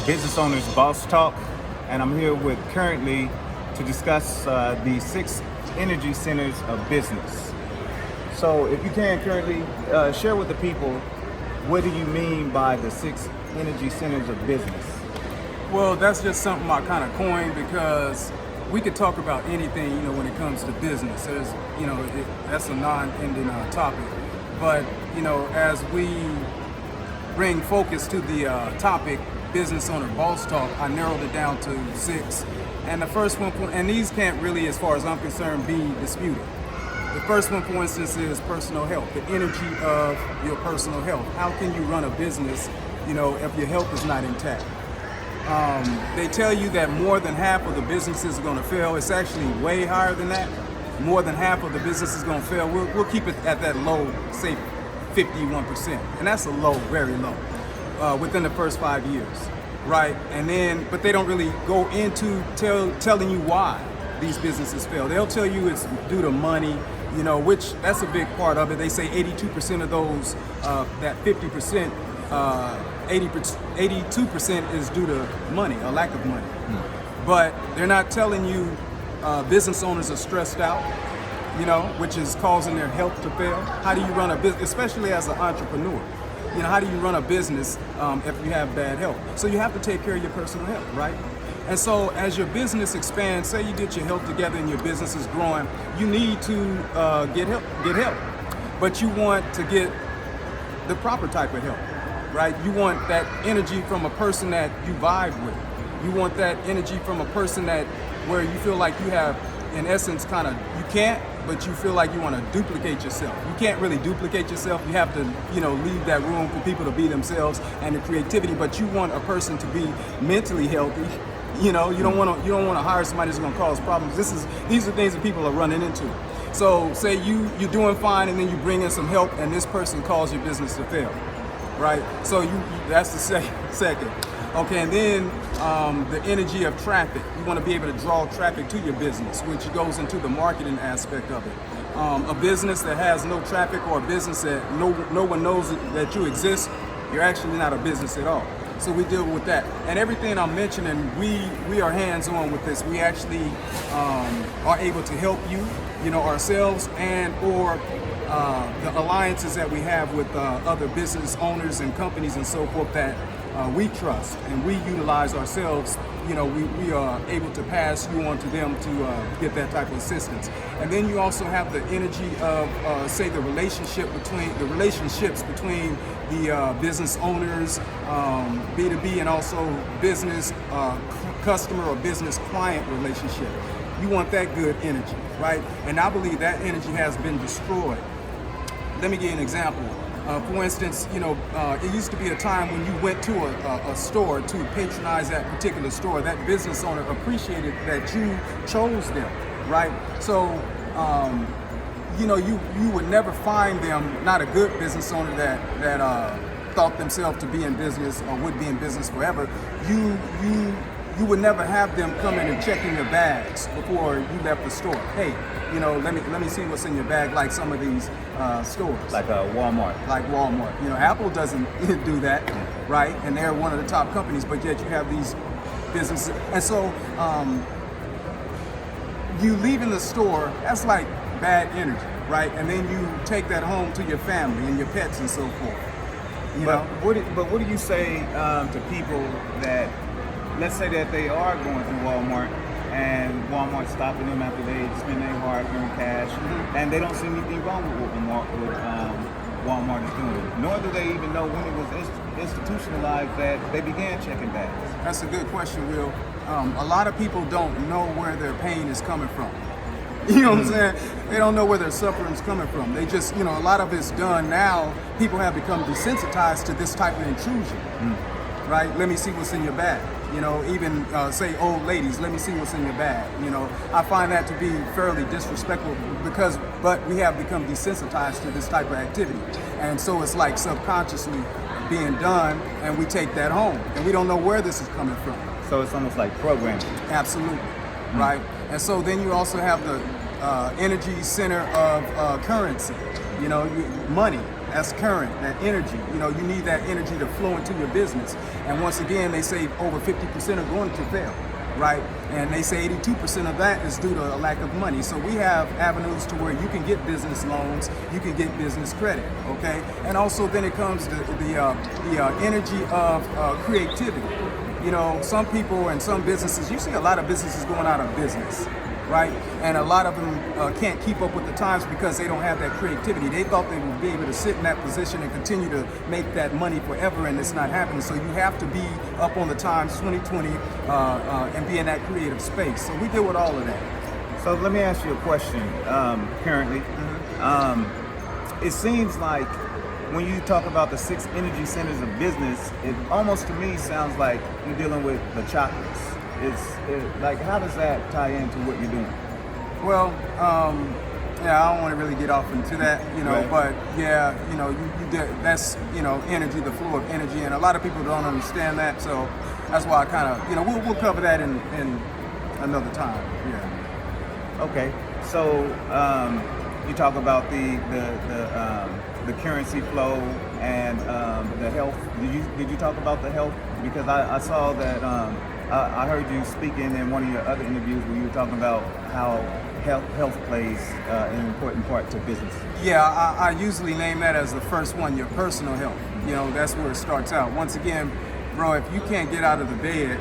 Business Owners Boss Talk, and I'm here with currently to discuss the 6 energy centers of business. So if you can currently share with the people, what do you mean by the 6 energy centers of business? Well, that's just something I kind of coined because we could talk about anything, when it comes to business. There's, that's a non-ending topic. But, as we bring focus to the topic, Business Owner Boss Talk, I narrowed it down to 6. And the first one, and these can't really, as far as I'm concerned, be disputed. The first one, for instance, is personal health, the energy of your personal health. How can you run a business, if your health is not intact? They tell you that more than half of the businesses are going to fail. It's actually way higher than that. More than half of the business is going to fail. We'll keep it at that low, say 51%. And that's a low, very low, within the first 5 years, right? And then, but they don't really go into telling you why these businesses fail. They'll tell you it's due to money, which that's a big part of it. They say 82% of those, that 50%, 82% is due to money, a lack of money. But they're not telling you business owners are stressed out, which is causing their health to fail. How do you run a business, especially as an entrepreneur? How do you run a business if you have bad health? So you have to take care of your personal health, right? And so as your business expands, say you get your health together and your business is growing, you need to get help. But you want to get the proper type of help, right? You want that energy from a person that you vibe with. You want that energy from a person that where you feel like you have, in essence, you can't, but you feel like you want to duplicate yourself. You can't really duplicate yourself. You have to, leave that room for people to be themselves and the creativity. But you want a person to be mentally healthy. You don't want to hire somebody who's going to cause problems. These are things that people are running into. So say you're doing fine, and then you bring in some help, and this person calls your business to fail, right? So that's the second. Okay, and then the energy of traffic. You want to be able to draw traffic to your business, which goes into the marketing aspect of it. A business that has no traffic, or a business that no one knows that you exist, you're actually not a business at all. So we deal with that. And everything I'm mentioning, we are hands-on with this. We actually are able to help you, ourselves, and or the alliances that we have with other business owners and companies and so forth that we trust and we utilize ourselves. We are able to pass you on to them to get that type of assistance. And then you also have the energy of, say, the relationships between the business owners, B2B, and also business customer or business client relationship. You want that good energy, right? And I believe that energy has been destroyed. Let me give you an example. For instance, it used to be a time when you went to a store to patronize that particular store. That business owner appreciated that you chose them, right? So, you would never find them, not a good business owner that thought themselves to be in business or would be in business forever. You would never have them come in and check in your bags before you left the store. Hey, let me see what's in your bag, like some of these stores. Like Walmart. Like Walmart. Apple doesn't do that, right? And they're one of the top companies, but yet you have these businesses. And so you leaving the store, that's like bad energy, right? And then you take that home to your family and your pets and so forth. But what do you say to people that, let's say that they are going through Walmart and Walmart's stopping them after they spend their hard-earned cash, and they don't see anything wrong with what Walmart is doing, nor do they even know when it was institutionalized that they began checking bags. That's a good question, Will. A lot of people don't know where their pain is coming from. You know what I'm saying? They don't know where their suffering is coming from. They just, a lot of it's done now. People have become desensitized to this type of intrusion, right? Let me see what's in your bag. Even say old ladies, let me see what's in your bag. I find that to be fairly disrespectful but we have become desensitized to this type of activity. And so it's like subconsciously being done, and we take that home, and we don't know where this is coming from. So it's almost like programming. Absolutely, right? And so then you also have the energy center of currency, money. That's current, that energy. You know, you need that energy to flow into your business. And once again, they say over 50% are going to fail, right? And they say 82% of that is due to a lack of money. So we have avenues to where you can get business loans, you can get business credit, okay? And also then it comes to the energy of creativity. You know, some people and some businesses, you see a lot of businesses going out of business, right? And a lot of them can't keep up with the times because they don't have that creativity. They thought they would be able to sit in that position and continue to make that money forever, and it's not happening. So you have to be up on the times 2020 and be in that creative space. So we deal with all of that. So let me ask you a question. Currently, it seems like when you talk about the 6 energy centers of business, it almost to me sounds like you're dealing with the chakras. Like, how does that tie into what you're doing? Well, yeah, I don't want to really get off into that, you know, Right. but yeah, you know, that's, you know, energy, the flow of energy, and a lot of people don't understand that, so that's why I kind of, you know, we'll cover that in another time. Yeah. Okay, so you talk about the currency flow and the health. Did you talk about the health? Because I saw that I heard you speaking in one of your other interviews where you were talking about how health plays an important part to business. Yeah, I usually name that as the first one, your personal health. You know, that's where it starts out. Once again, bro, if you can't get out of the bed,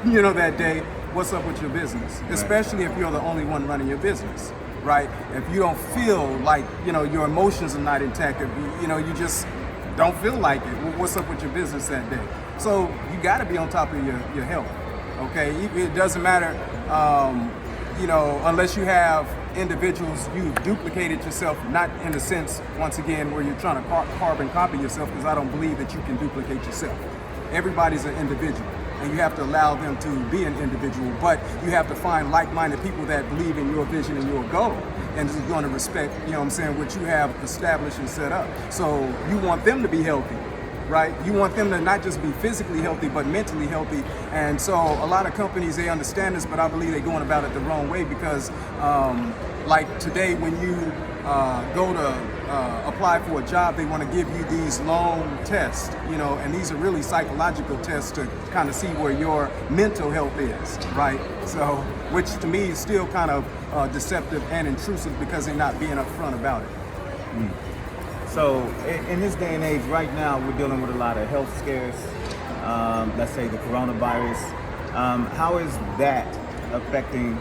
you know, that day, what's up with your business? Right. Especially if you're the only one running your business, right? If you don't feel like, you know, your emotions are not intact, if you know, you just don't feel like it, what's up with your business that day? So you got to be on top of your health, okay? It doesn't matter, you know, unless you have individuals, you've duplicated yourself, not in the sense, once again, where you're trying to carbon copy yourself, because I don't believe that you can duplicate yourself. Everybody's an individual, and you have to allow them to be an individual, but you have to find like-minded people that believe in your vision and your goal, and is going to respect, you know what I'm saying, what you have established and set up. So you want them to be healthy, right? You want them to not just be physically healthy, but mentally healthy. And so a lot of companies, they understand this, but I believe they're going about it the wrong way because like today, when you go to apply for a job, they want to give you these long tests, you know, and these are really psychological tests to kind of see where your mental health is, right? So, which to me is still kind of deceptive and intrusive because they're not being upfront about it. Mm. So in this day and age, right now, we're dealing with a lot of health scares. Let's say the coronavirus. How is that affecting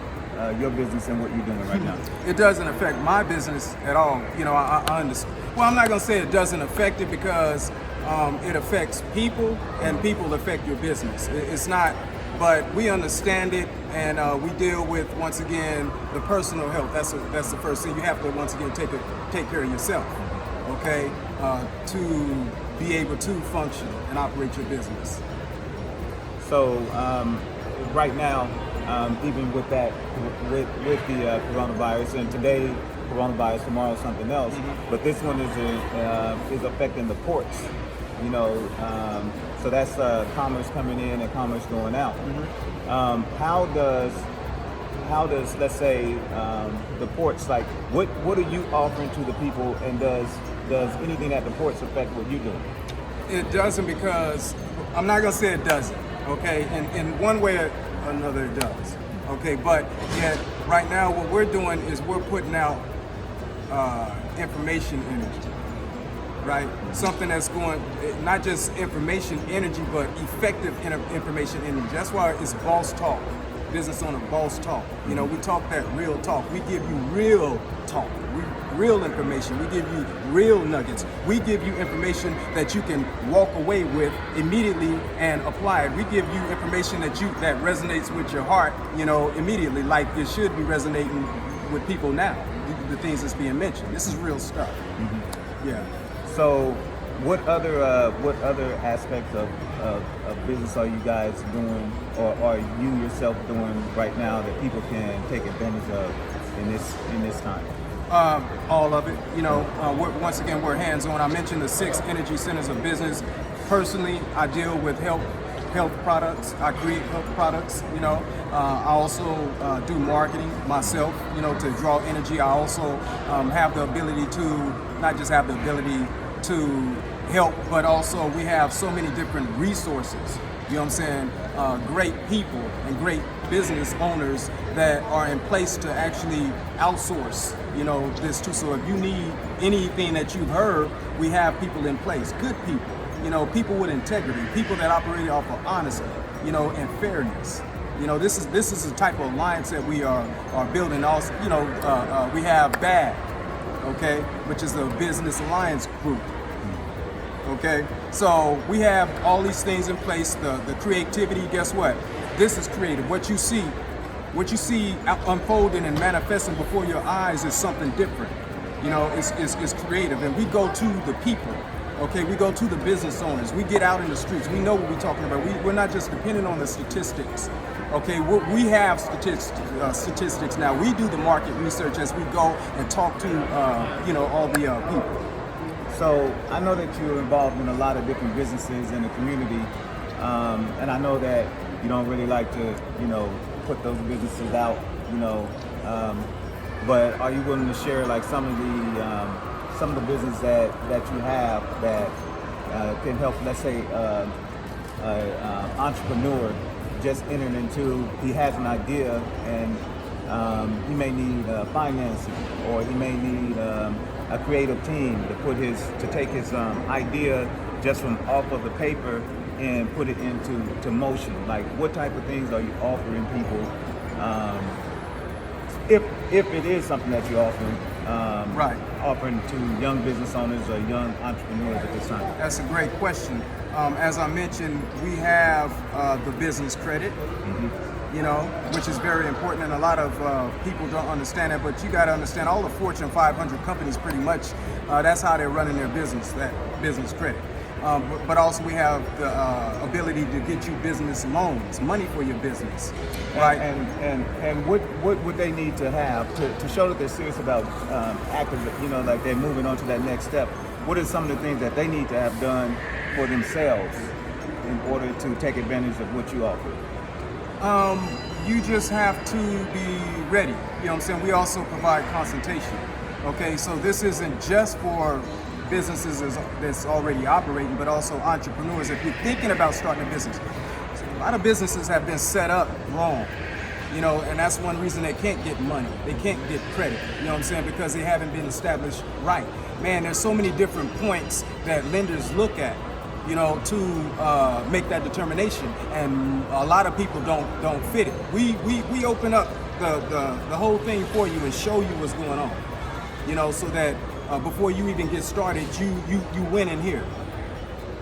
your business and what you're doing right now? It doesn't affect my business at all. You know, I understand. Well, I'm not going to say it doesn't affect it because it affects people and people affect your business. It's not, but we understand it and we deal with, once again, the personal health. That's the first thing. You have to, once again, take care of yourself, okay, to be able to function and operate your business. So right now, even with that, with the coronavirus, and today coronavirus, tomorrow something else, but this one is affecting the ports. You know, so that's commerce coming in and commerce going out. How does let's say the ports, like what are you offering to the people, and does anything at the ports affect what you do? It doesn't, because I'm not gonna say it doesn't. Okay, in one way or another it does. Okay, but yet right now what we're doing is we're putting out information energy, right? Something that's going, not just information energy, but effective information energy. That's why it's boss talk, business owner boss talk. You know, we talk that real talk. We give you real talk, real information. We give you real nuggets. We give you information that you can walk away with immediately and apply it. We give you information that resonates with your heart, you know, immediately, like it should be resonating with people now. The things that's being mentioned. This is real stuff. Yeah. So, what other aspects of business are you guys doing, or are you yourself doing right now that people can take advantage of in this time? All of it. You know, once again, we're hands-on. I mentioned the 6 energy centers of business. Personally, I deal with health products. I create health products. You know, I also do marketing myself, you know, to draw energy. I also have the ability to not just have the ability, to help, but also we have so many different resources. You know what I'm saying? Great people and great business owners that are in place to actually outsource, this too. So if you need anything that you've heard, we have people in place, good people, people with integrity, people that operate off of honesty, and fairness. This is the type of alliance that we are building. Also, we have BAD, okay, which is the Business Alliance Group. Okay, so we have all these things in place. The creativity. Guess what? This is creative. What you see unfolding and manifesting before your eyes is something different. It's creative, and we go to the people. Okay, we go to the business owners. We get out in the streets. We know what we're talking about. We're not just dependent on the statistics. Okay, we have statistics now. We do the market research as we go and talk to all the people. So I know that you're involved in a lot of different businesses in the community, and I know that you don't really like to, put those businesses out, but are you willing to share like some of the business that you have that can help? Let's say entrepreneur just entered into, he has an idea and he may need financing, or he may need a creative team to take his idea just from off of the paper and put it into motion. Like, what type of things are you offering people? If it is something that you're offering, right, offering to young business owners or young entrepreneurs at this time? That's a great question. As I mentioned, we have the business credit. Which is very important, and a lot of people don't understand that, but you got to understand all the Fortune 500 companies pretty much, that's how they're running their business, that business credit. But also we have the ability to get you business loans, money for your business, right? And what would they need to have to show that they're serious about active, like they're moving on to that next step? What are some of the things that they need to have done for themselves in order to take advantage of what you offer? You just have to be ready. We also provide consultation. Okay, so this isn't just for businesses that's already operating, but also entrepreneurs. If you're thinking about starting a business, a lot of businesses have been set up wrong, and that's one reason they can't get money. They can't get credit, because they haven't been established right. Man, there's so many different points that lenders look at, to make that determination, and a lot of people don't fit it. We open up the whole thing for you and show you what's going on, so that before you even get started, you win in here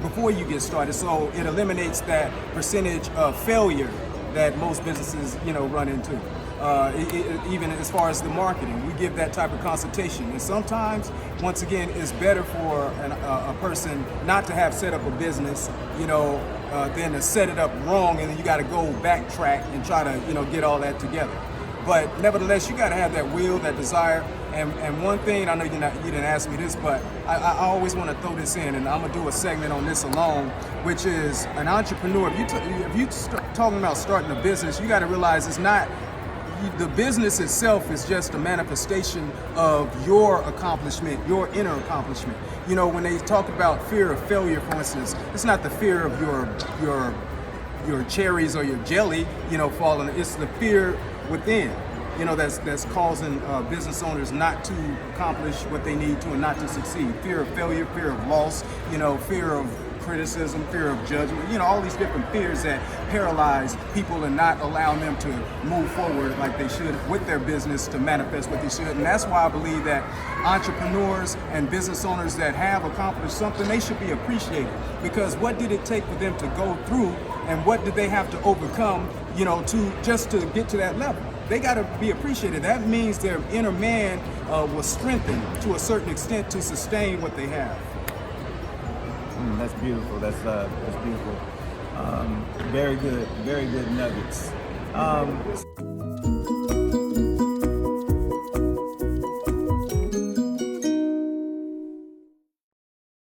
before you get started. So it eliminates that percentage of failure that most businesses run into. Even as far as the marketing, we give that type of consultation. And sometimes, once again, it's better for a person not to have set up a business, than to set it up wrong, and then you got to go backtrack and try to, get all that together. But nevertheless, you got to have that will, that desire. And one thing, I know you didn't ask me this, but I always want to throw this in, and I'm gonna do a segment on this alone, which is an entrepreneur. If you talking about starting a business, you got to realize it's not. The business itself is just a manifestation of your accomplishment, your inner accomplishment. When they talk about fear of failure, for instance, it's not the fear of your cherries or your jelly, falling. It's the fear within, that's causing business owners not to accomplish what they need to and not to succeed. Fear of failure, fear of loss, fear of criticism, fear of judgment, all these different fears that paralyze people and not allowing them to move forward like they should with their business to manifest what they should. And that's why I believe that entrepreneurs and business owners that have accomplished something, they should be appreciated. Because what did it take for them to go through, and what did they have to overcome, to get to that level? They got to be appreciated. That means their inner man was strengthened to a certain extent to sustain what they have. That's beautiful. That's beautiful. Very good nuggets.